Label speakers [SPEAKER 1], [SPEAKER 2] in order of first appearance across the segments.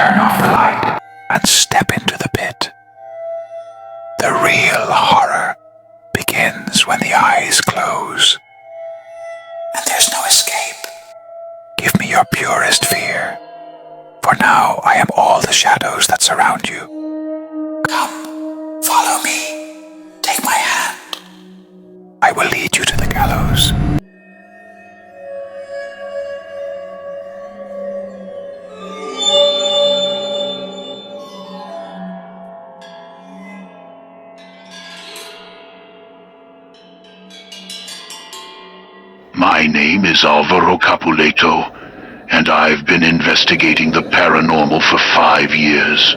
[SPEAKER 1] turn off the light and step into the pit. The real horror begins when the eyes close. And there's no escape. Give me your purest fear, for now I am all the shadows that surround you. Come, follow me, take my hand. I will lead you to the gallows.
[SPEAKER 2] My name is Álvaro Capuleto, and I've been investigating the paranormal for 5 years.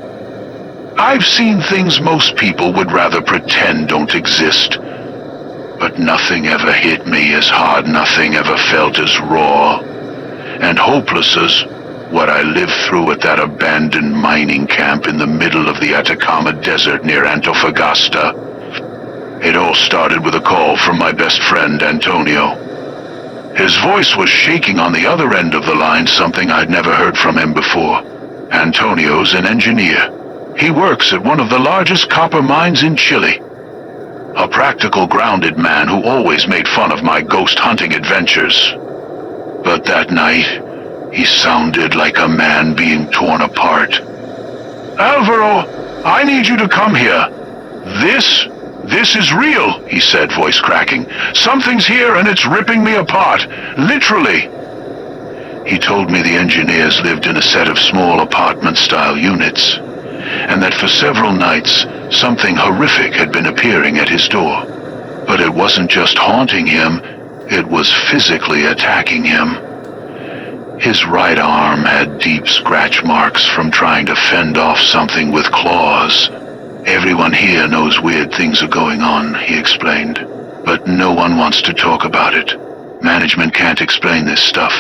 [SPEAKER 2] I've seen things most people would rather pretend don't exist, but nothing ever hit me as hard, nothing ever felt as raw and hopeless as what I lived through at that abandoned mining camp in the middle of the Atacama Desert near Antofagasta. It all started with a call from my best friend, Antonio. His voice was shaking on the other end of the line, something I'd never heard from him before. Antonio's an engineer. He works at one of the largest copper mines in Chile. A practical, grounded man who always made fun of my ghost hunting adventures. But that night, he sounded like a man being torn apart. "Álvaro, I need you to come here. This is real," he said, voice cracking. "Something's here and it's ripping me apart. Literally." He told me the engineers lived in a set of small apartment-style units, and that for several nights, something horrific had been appearing at his door. But it wasn't just haunting him, it was physically attacking him. His right arm had deep scratch marks from trying to fend off something with claws. "Everyone here knows weird things are going on," he explained, "but no one wants to talk about it. Management can't explain this stuff,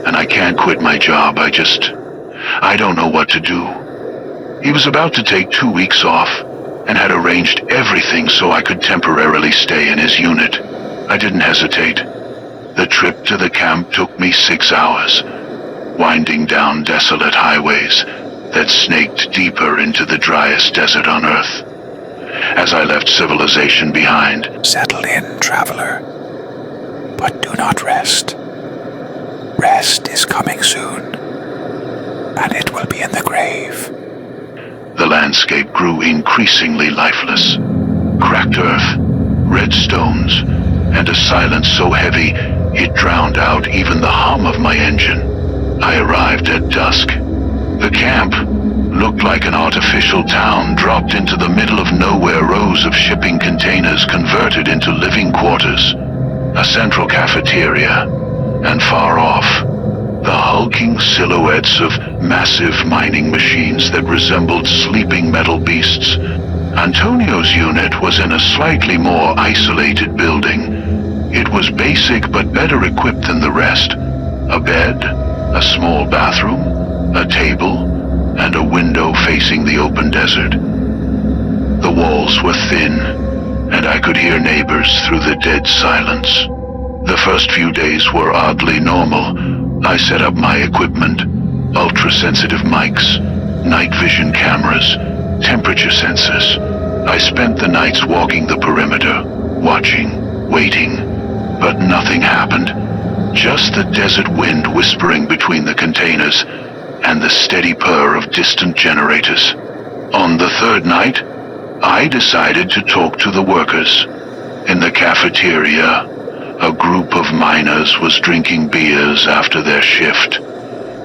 [SPEAKER 2] and I can't quit my job. I don't know what to do." He was about to take 2 weeks off and had arranged everything so I could temporarily stay in his unit. I didn't hesitate. The trip to the camp took me 6 hours, winding down desolate highways that snaked deeper into the driest desert on Earth. As I left civilization behind,
[SPEAKER 1] Settle in, traveler, but do not rest. Rest is coming soon, and it will be in the grave.
[SPEAKER 2] the landscape grew increasingly lifeless. Cracked earth, red stones, and a silence so heavy it drowned out even the hum of my engine. I arrived at dusk. The camp looked like an artificial town dropped into the middle of nowhere, rows of shipping containers converted into living quarters, a central cafeteria, and far off, the hulking silhouettes of massive mining machines that resembled sleeping metal beasts. Antonio's unit was in a slightly more isolated building. It was basic but better equipped than the rest. A bed, a small bathroom, a table, and a window facing the open desert. The walls were thin, and I could hear neighbors through the dead silence. The first few days were oddly normal. I set up my equipment, ultra-sensitive mics, night vision cameras, temperature sensors. I spent the nights walking the perimeter, watching, waiting, but nothing happened. Just the desert wind whispering between the containers and the steady purr of distant generators. On the third night, I decided to talk to the workers. In the cafeteria, a group of miners was drinking beers after their shift.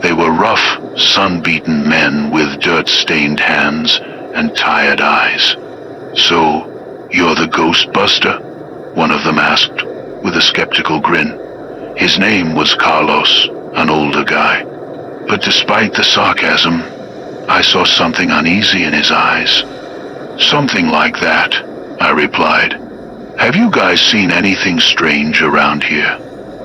[SPEAKER 2] They were rough, sun-beaten men with dirt-stained hands and tired eyes. "So, you're the Ghostbuster?" one of them asked, with a skeptical grin. His name was Gallows, an older guy. But despite the sarcasm, I saw something uneasy in his eyes. "Something like that," I replied. "Have you guys seen anything strange around here?"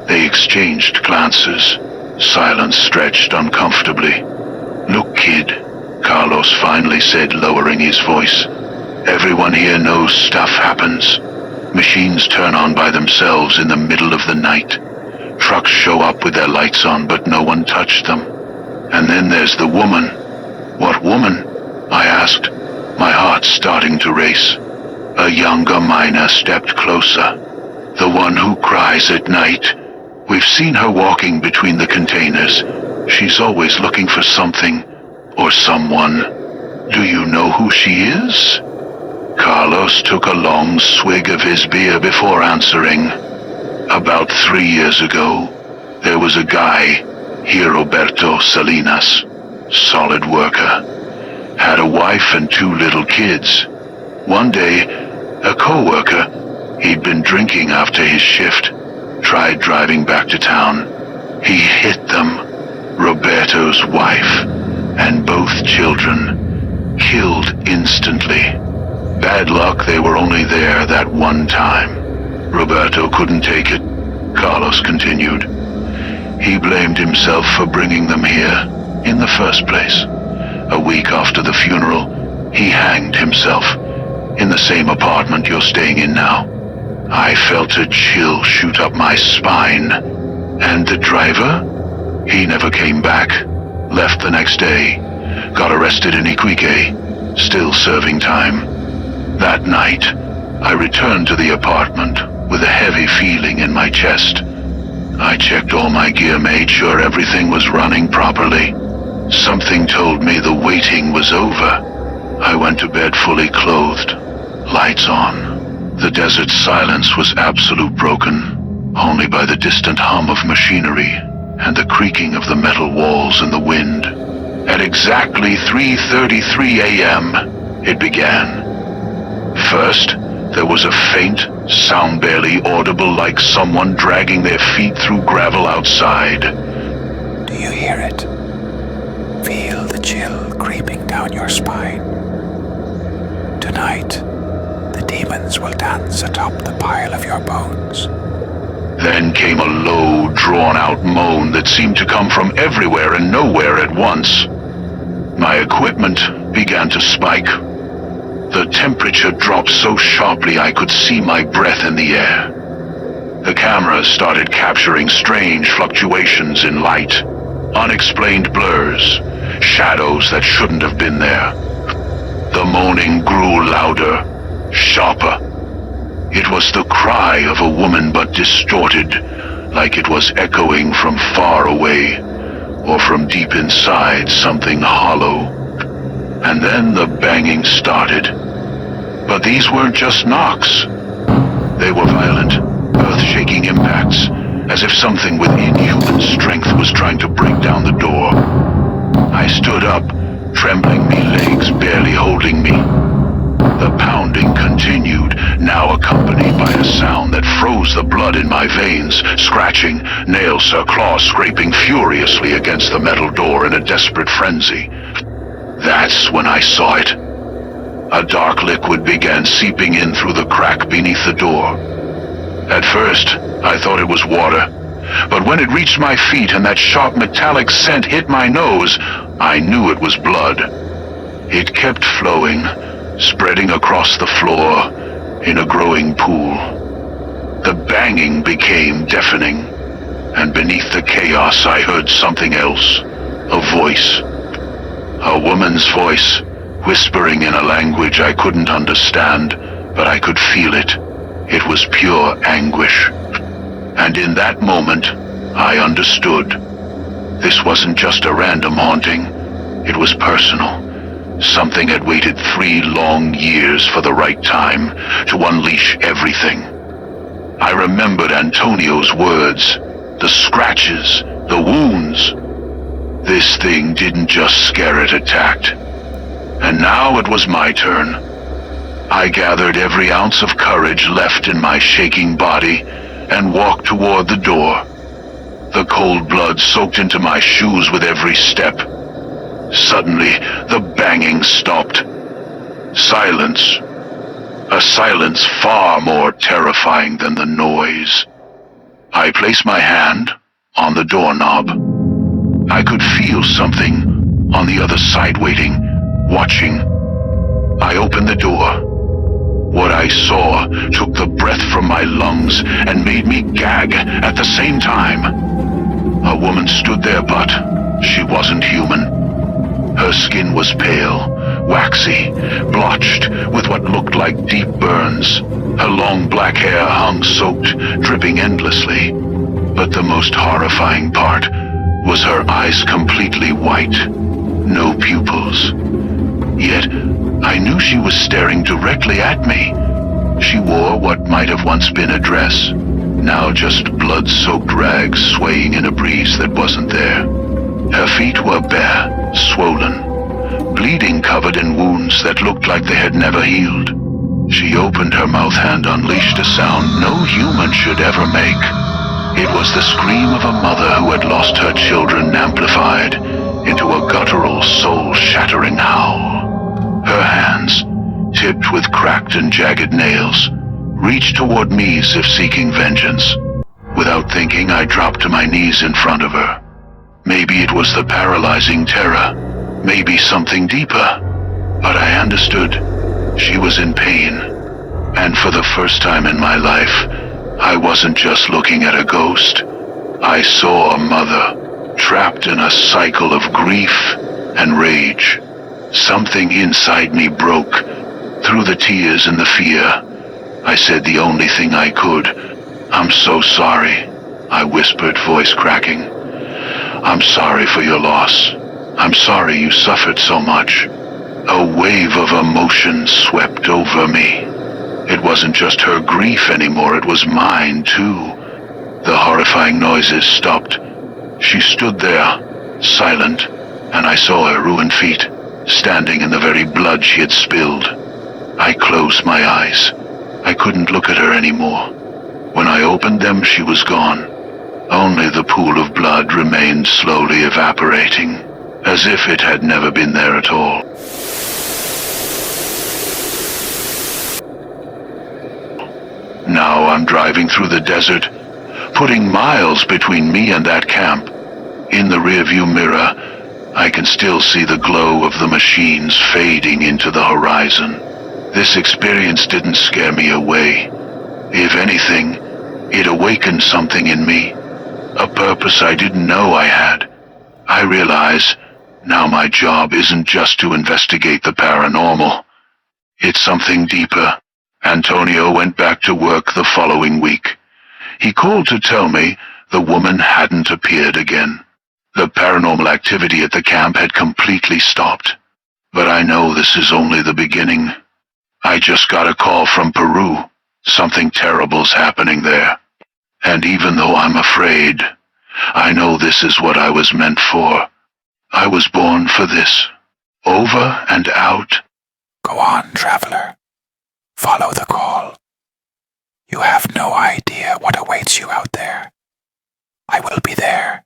[SPEAKER 2] They exchanged glances. Silence stretched uncomfortably. "Look, kid," Gallows finally said, lowering his voice. "Everyone here knows stuff happens. Machines turn on by themselves in the middle of the night. Trucks show up with their lights on, but no one touched them. And then there's the woman. What starting to race. A younger miner stepped closer. The one who cries at night. We've seen her walking between the containers. She's always looking for something or someone. Do you know who she is? Carlos took a long swig of his beer before answering. About 3 years ago, there was a guy, Roberto Salinas, solid worker. Had a wife and 2 little kids. One day, a co-worker, he'd been drinking after his shift, tried driving back to town. He hit them, Roberto's wife, and both children, killed instantly. Bad luck they were only there that one time. Roberto couldn't take it, Carlos continued. He blamed himself for bringing them here in the first place. A week after the funeral, he hanged himself in the same apartment you're staying in now. I felt a chill shoot up my spine. And the driver? He never came back. Left the next day. Got arrested in Iquique. Still serving time. That night, I returned to the apartment with a heavy feeling in my chest. I checked all my gear, made sure everything was running properly. Something told me the waiting was over. I went to bed fully clothed, lights on. The desert silence was absolute, broken only by the distant hum of machinery and the creaking of the metal walls in the wind. At exactly 3:33 a.m., it began. First, there was a faint sound, barely audible, like someone dragging their feet through gravel outside.
[SPEAKER 1] Do you hear it? Feel the chill creeping down your spine. Tonight, the demons will dance atop the pile of your bones.
[SPEAKER 2] Then came a low, drawn-out moan that seemed to come from everywhere and nowhere at once. My equipment began to spike. The temperature dropped so sharply I could see my breath in the air. The cameras started capturing strange fluctuations in light, unexplained blurs, shadows that shouldn't have been there. The moaning grew louder, sharper. It was the cry of a woman, but distorted, like it was echoing from far away, or from deep inside something hollow. And then the banging started. But these weren't just knocks. They were violent, earth-shaking impacts, as if something with inhuman strength was trying to break down the door. I stood up, trembling, me legs barely holding me. The pounding continued, now accompanied by a sound that froze the blood in my veins, scratching, nails or claws scraping furiously against the metal door in a desperate frenzy. That's when I saw it. A dark liquid began seeping in through the crack beneath the door. At first, I thought it was water, but when it reached my feet and that sharp metallic scent hit my nose, I knew it was blood. It kept flowing, spreading across the floor in a growing pool. The banging became deafening, and beneath the chaos I heard something else, a voice. A woman's voice, whispering in a language I couldn't understand, but I could feel it. It was pure anguish. And in that moment, I understood. This wasn't just a random haunting. It was personal. Something had waited 3 long years for the right time to unleash everything. I remembered Antonio's words, the scratches, the wounds. This thing didn't just scare, it attacked. And now it was my turn. I gathered every ounce of courage left in my shaking body and walked toward the door. The cold blood soaked into my shoes with every step. Suddenly, the banging stopped. Silence. A silence far more terrifying than the noise. I placed my hand on the doorknob. I could feel something on the other side waiting, watching. I opened the door. What I saw took the breath from my lungs and made me gag at the same time. A woman stood there, but she wasn't human. Her skin was pale, waxy, blotched with what looked like deep burns. Her long black hair hung soaked, dripping endlessly. But the most horrifying part was her eyes completely white, no pupils. Yet, I knew she was staring directly at me. She wore what might have once been a dress, now just blood-soaked rags swaying in a breeze that wasn't there. Her feet were bare, swollen, bleeding, covered in wounds that looked like they had never healed. She opened her mouth and unleashed a sound no human should ever make. It was the scream of a mother who had lost her children amplified into a guttural, soul-shattering howl. Her hands, tipped with cracked and jagged nails, reached toward me as if seeking vengeance. Without thinking, I dropped to my knees in front of her. Maybe it was the paralyzing terror, maybe something deeper, but I understood. She was in pain, and for the first time in my life, I wasn't just looking at a ghost. I saw a mother, trapped in a cycle of grief and rage. Something inside me broke. Through the tears and the fear, I said the only thing I could. "I'm so sorry," I whispered, voice cracking. "I'm sorry for your loss. I'm sorry you suffered so much." A wave of emotion swept over me. It wasn't just her grief anymore, it was mine too. The horrifying noises stopped. She stood there, silent, and I saw her ruined feet, standing in the very blood she had spilled. I closed my eyes. I couldn't look at her anymore. When I opened them, she was gone. Only the pool of blood remained, slowly evaporating, as if it had never been there at all. Now I'm driving through the desert, putting miles between me and that camp. In the rearview mirror, I can still see the glow of the machines fading into the horizon. This experience didn't scare me away. If anything, it awakened something in me, a purpose I didn't know I had. I realize now my job isn't just to investigate the paranormal. It's something deeper. Antonio went back to work the following week. He called to tell me the woman hadn't appeared again. The paranormal activity at the camp had completely stopped. But I know this is only the beginning. I just got a call from Peru. Something terrible's happening there. And even though I'm afraid, I know this is what I was meant for. I was born for this. Over and out.
[SPEAKER 1] Go on, traveler. Follow the call. You have no idea what awaits you out there. I will be there,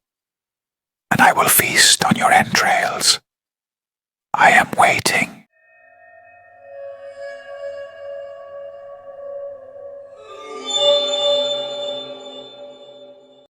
[SPEAKER 1] and I will feast on your entrails. I am waiting.